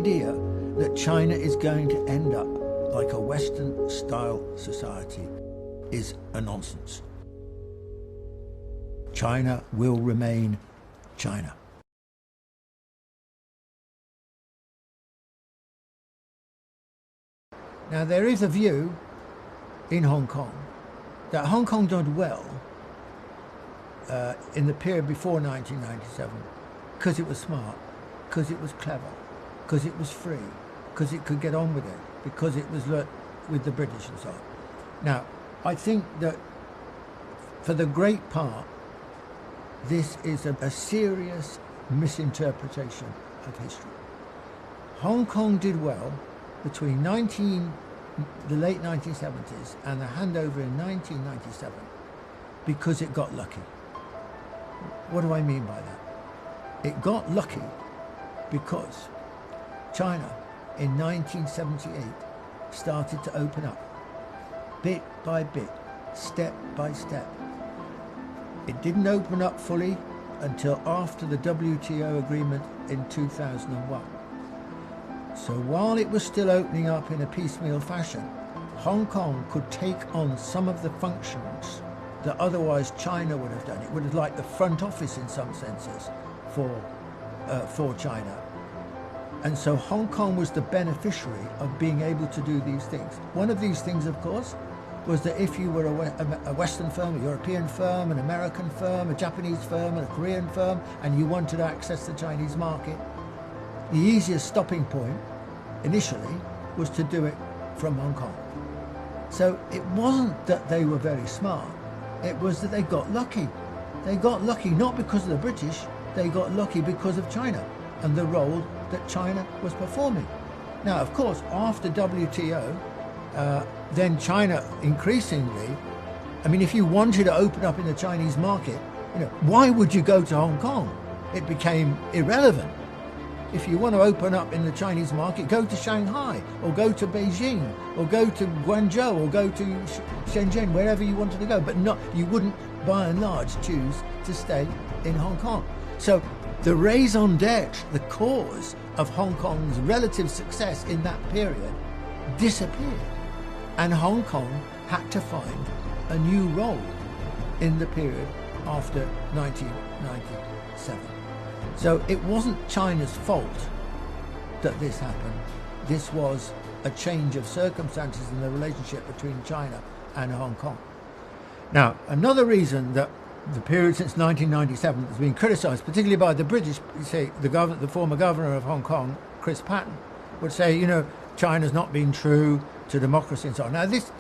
idea that China is going to end up like a Western-style society is a nonsense. China will remain China. Now, there is a view in Hong Kong that Hong Kong did well in the period before 1997 because it was smart, because it was clever, because it was free, because it could get on with it, because it was with the British and so on. Now, I think that for the great part, this is a serious misinterpretation of history. Hong Kong did well between the late 1970s and the handover in 1997 because it got lucky. What do I mean by that? It got lucky because China in 1978 started to open up, bit by bit, step by step. It didn't open up fully until after the WTO agreement in 2001. So while it was still opening up in a piecemeal fashion, Hong Kong could take on some of the functions that otherwise China would have done. It would have like the front office in some senses for China. And so Hong Kong was the beneficiary of being able to do these things. One of these things, of course, was that if you were a Western firm, a European firm, an American firm, a Japanese firm, and a Korean firm, and you wanted to access the Chinese market, the easiest stopping point initially was to do it from Hong Kong. So it wasn't that they were very smart, it was that they got lucky. They got lucky not because of the British, they got lucky because of China and the role that China was performing. Now, of course, after WTO, then China increasingly, I mean, if you wanted to open up in the Chinese market, why would you go to Hong Kong? It became irrelevant. If you want to open up in the Chinese market, go to Shanghai, or go to Beijing, or go to Guangzhou, or go to Shenzhen, wherever you wanted to go. But you wouldn't, by and large, choose to stay in Hong Kong. So the raison d'etre, the cause of Hong Kong's relative success in that period, disappeared. And Hong Kong had to find a new role in the period after 1997. So it wasn't China's fault that this happened. This was a change of circumstances in the relationship between China and Hong Kong. Now, another reason that the period since 1997 has been criticised, particularly by the British, the former governor of Hong Kong, Chris Patten, would say, China's not been true to democracy and so on. Now, this,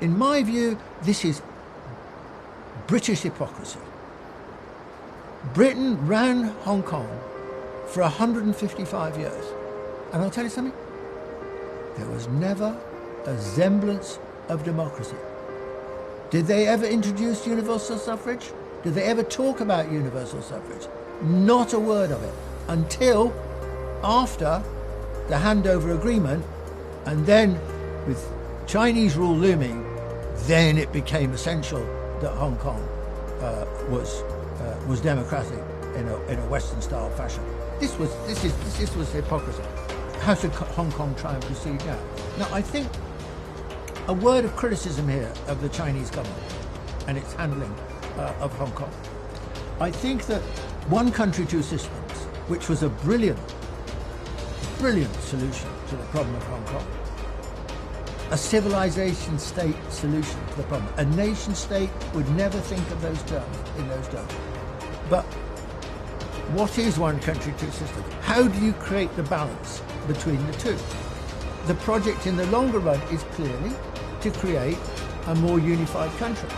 in my view, this is British hypocrisy. Britain ran Hong Kong for 155 years. And I'll tell you something, there was never a semblance of democracy. Did they ever introduce universal suffrage? Did they ever talk about universal suffrage? Not a word of it until after the handover agreement, and then with Chinese rule looming, then it became essential that Hong Kong was democratic in a Western-style fashion. This was hypocrisy. How should Hong Kong try and proceed now? Now, I think a word of criticism here of the Chinese government and its handling of Hong Kong. I think that one country, two systems, which was a brilliant solution to the problem of Hong Kong, a civilization state solution to the problem. A nation state would never think of those terms in those terms. But what is one country, two systems? How do you create the balance between the two? The project in the longer run is clearly to create a more unified country.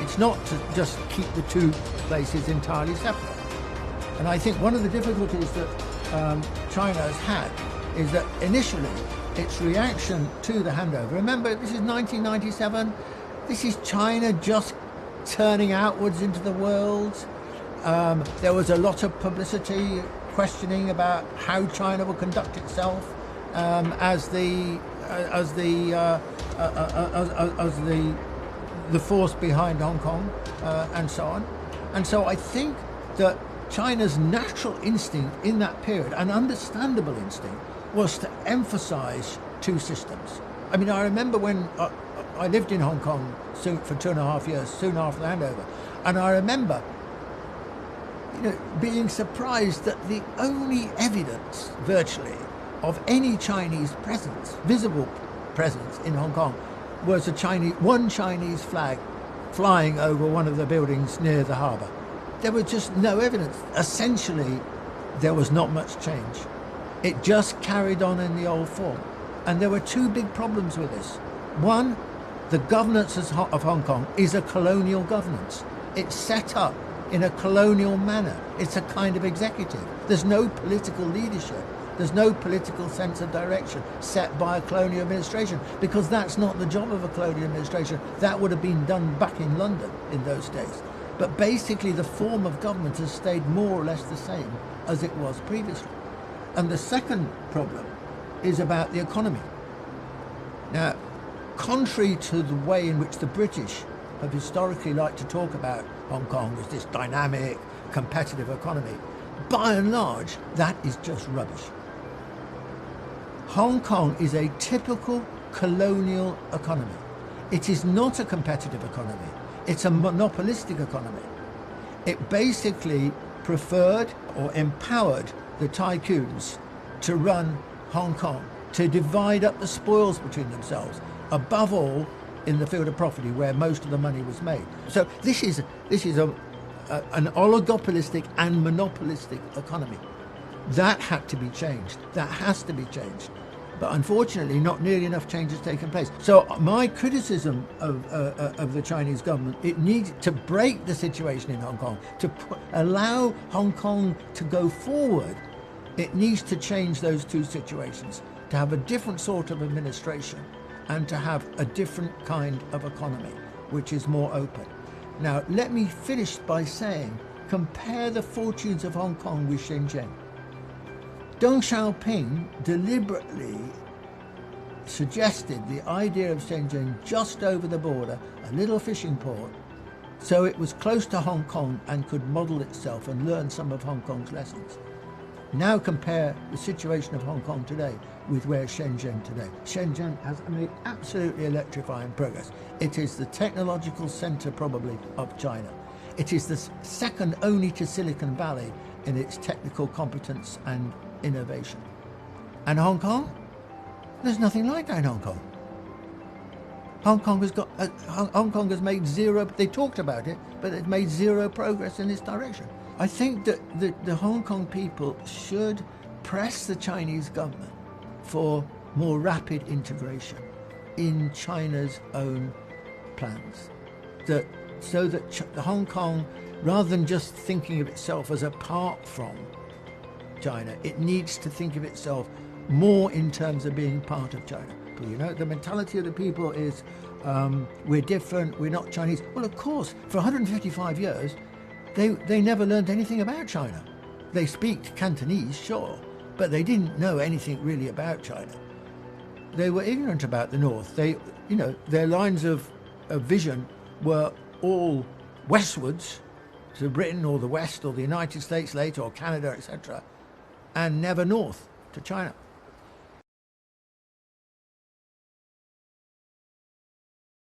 It's not to just keep the two places entirely separate. And I think one of the difficulties that China has had is that initially its reaction to the handover, remember this is 1997, this is China just turning outwards into the world. There was a lot of publicity questioning about how China will conduct itself as the force behind Hong Kong and so on. And so I think that China's natural instinct in that period, an understandable instinct, was to emphasize two systems. I mean, I remember when I lived in Hong Kong for 2.5 years, soon after the handover, and I remember being surprised that the only evidence, virtually, of any Chinese presence, visible presence in Hong Kong, was one Chinese flag flying over one of the buildings near the harbour. There was just no evidence. Essentially, there was not much change. It just carried on in the old form. And there were two big problems with this. One, the governance of Hong Kong is a colonial governance. It's set up in a colonial manner. It's a kind of executive. There's no political leadership. There's no political sense of direction set by a colonial administration, because that's not the job of a colonial administration. That would have been done back in London in those days. But basically the form of government has stayed more or less the same as it was previously. And the second problem is about the economy. Now, contrary to the way in which the British have historically liked to talk about Hong Kong as this dynamic, competitive economy, by and large, that is just rubbish. Hong Kong is a typical colonial economy. It is not a competitive economy. It's a monopolistic economy. It basically preferred or empowered the tycoons to run Hong Kong, to divide up the spoils between themselves, above all in the field of property where most of the money was made. So this is an oligopolistic and monopolistic economy. That had to be changed. That has to be changed. But unfortunately, not nearly enough change has taken place. So my criticism of the Chinese government, it needs to break the situation in Hong Kong, to allow Hong Kong to go forward. It needs to change those two situations, to have a different sort of administration and to have a different kind of economy, which is more open. Now, let me finish by saying, compare the fortunes of Hong Kong with Shenzhen. Deng Xiaoping deliberately suggested the idea of Shenzhen just over the border, a little fishing port, so it was close to Hong Kong and could model itself and learn some of Hong Kong's lessons. Now compare the situation of Hong Kong today with where Shenzhen today. Shenzhen has made absolutely electrifying progress. It is the technological center probably of China. It is the second only to Silicon Valley in its technical competence and innovation. And Hong Kong? There's nothing like that in Hong Kong. Hong Kong has made zero, they talked about it, but it made zero progress in this direction. I think that the Hong Kong people should press the Chinese government for more rapid integration in China's own plans. So that Hong Kong, rather than just thinking of itself as apart from China, it needs to think of itself more in terms of being part of China. You know, the mentality of the people is, we're different, we're not Chinese. Well, of course, for 155 years, they never learned anything about China. They speak Cantonese, sure, but they didn't know anything really about China. They were ignorant about the North. Their lines of vision were all westwards to Britain or the West or the United States later or Canada, etc., and never north to China.